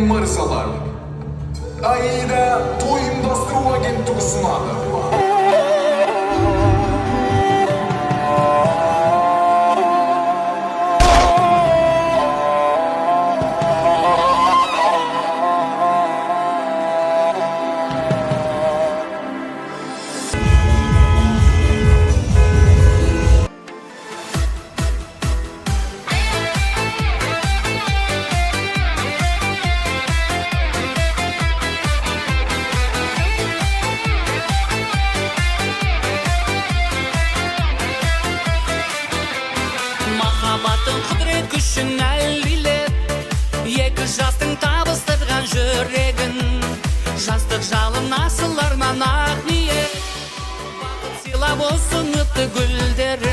мырзалар, Аида той ұйымдастыру агенттігі ұсынады. Махаббаттың құдірет күшін әлдилеп, екі жастың табыстырған жүрегін, жастық жалын асыл арман ақ ниет, бақыт сыйлап осы үмітті гүлдер